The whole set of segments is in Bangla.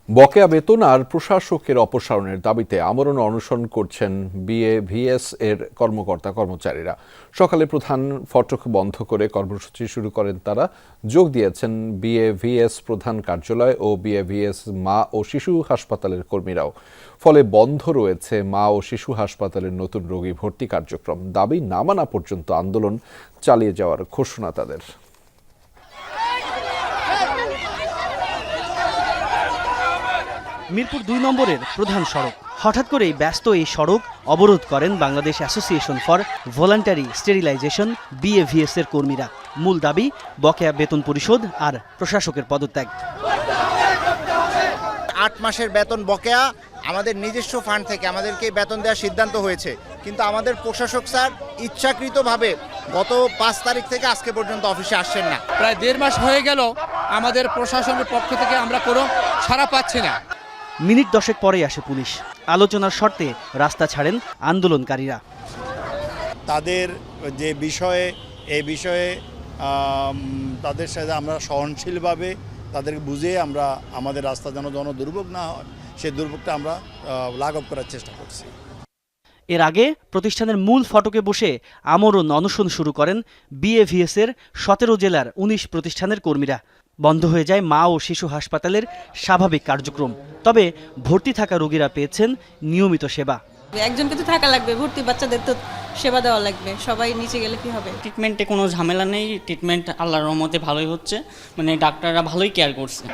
বকেয়া বেতন আর প্রশাসকের অপসারণের দাবিতে আমরণ অনশন করছেন বিএভিএস এর কর্মকর্তা কর্মচারীরা। সকালে প্রধান ফটক বন্ধ করে কর্মসূচি শুরু করেন তারা। যোগ দিয়েছেন বিএভিএস প্রধান কার্যালয় ও বিএভিএস মা ও শিশু হাসপাতালের কর্মীরাও। ফলে বন্ধ রয়েছে মা ও শিশু হাসপাতালের নতুন রোগী ভর্তি কার্যক্রম। দাবি না মানা পর্যন্ত আন্দোলন চালিয়ে যাওয়ার ঘোষণা তাদের। মিরপুর ২ নম্বরের প্রধান সড়ক। হঠাৎ করেই ব্যস্ত এই সড়ক অবরোধ করেন Bangladesh association for voluntary sterilisation BAVS এর কর্মীরা। মূল দাবি বকেয়া বেতন পরিশোধ আর প্রশাসকের পদত্যাগ। ৮ মাসের বেতন বকেয়া আমাদের নিজস্ব ফান্ড থেকে আমাদেরকে বেতন দেওয়ার সিদ্ধান্ত হয়েছে, কিন্তু আমাদের প্রশাসক স্যার ইচ্ছাকৃতভাবে গত ৫ তারিখ থেকে আজকে পর্যন্ত অফিসে আসছেন না। প্রায় ১.৫ মাস হয়ে গেল আমাদের প্রশাসনের পক্ষ থেকে আমরা কোনো সাড়া পাচ্ছি না। মিনিট ১০ পরেই আসে পুলিশ। আলোচনার শর্তে রাস্তা ছাড়েন আন্দোলনকারীরা। তাদের যে বিষয়ে এই বিষয়ে তাদের সাথে আমরা সহনশীলভাবে তাদেরকে বুঝিয়ে আমরা আমাদের রাস্তা যেন দুর্ভোগ না হয় সেই দুর্ভোগটা আমরা লাঘব করার চেষ্টা করছি। এর আগে প্রতিষ্ঠানের মূল ফটকে বসে আমরণ অনশন শুরু করেন বিএভিএস এর ১৭ জেলার ১৯ প্রতিষ্ঠানের কর্মীরা। বন্ধ হয়ে যায় মা ও শিশু হাসপাতালের স্বাভাবিক কার্যক্রম। তবে ভর্তি থাকা রোগীরা পেয়েছেন নিয়মিত সেবা। একজনকে তো থাকা লাগবে, ভর্তি বাচ্চাদের তো সেবা দেওয়া লাগবে। সবাই নিচে গেলে কি হবে? ট্রিটমেন্টে কোনো ঝামেলা নেই, ট্রিটমেন্ট আল্লাহর রহমতে ভালোই হচ্ছে, মানে ডাক্তাররা ভালোই কেয়ার করছে।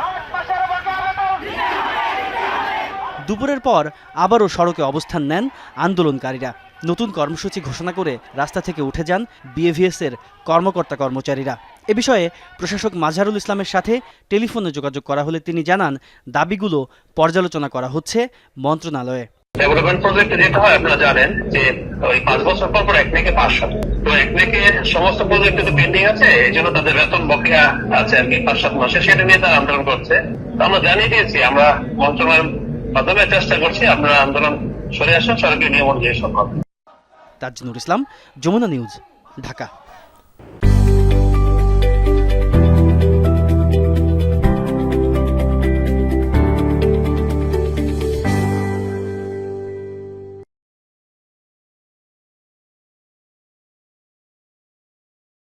দুপুরের পর আবারও সড়কে অবস্থান নেন আন্দোলনকারীরা। নতুন কর্মসূচি ঘোষণা করে রাস্তা থেকে উঠে যান বিএভিএস এর কর্মকর্তা কর্মচারীরা। এ বিষয়ে প্রশাসক মাজহারুল ইসলামের সাথে টেলিফোনে যোগাযোগ করা হলে তিনি জানান, দাবিগুলো পর্যালোচনা করা হচ্ছে মন্ত্রণালয়ে। ডেভেলপমেন্ট প্রজেক্টে যেটা হয় আপনারা জানেন যে ওই ৫ বছর পর একনেকে পাস হয়। তো একনেকে সমস্ত প্রজেক্টে তো পেন্ডিং আছে, এই জন্য তাদের বেতন বকেয়া আছে আর কি ৫-৭ মাসে, সেটা নিয়ে তারা আন্দোলন করছে। তো আমরা জানিয়ে দিয়েছি, আমরা মন্ত্রণালয়ের মাধ্যমে চেষ্টা করছি আপনারা আন্দোলন সরে আসুন, সরকারি নিয়ম অনুযায়ী সব হবে। তাজনুর ইসলাম, যমুনা নিউজ, ঢাকা।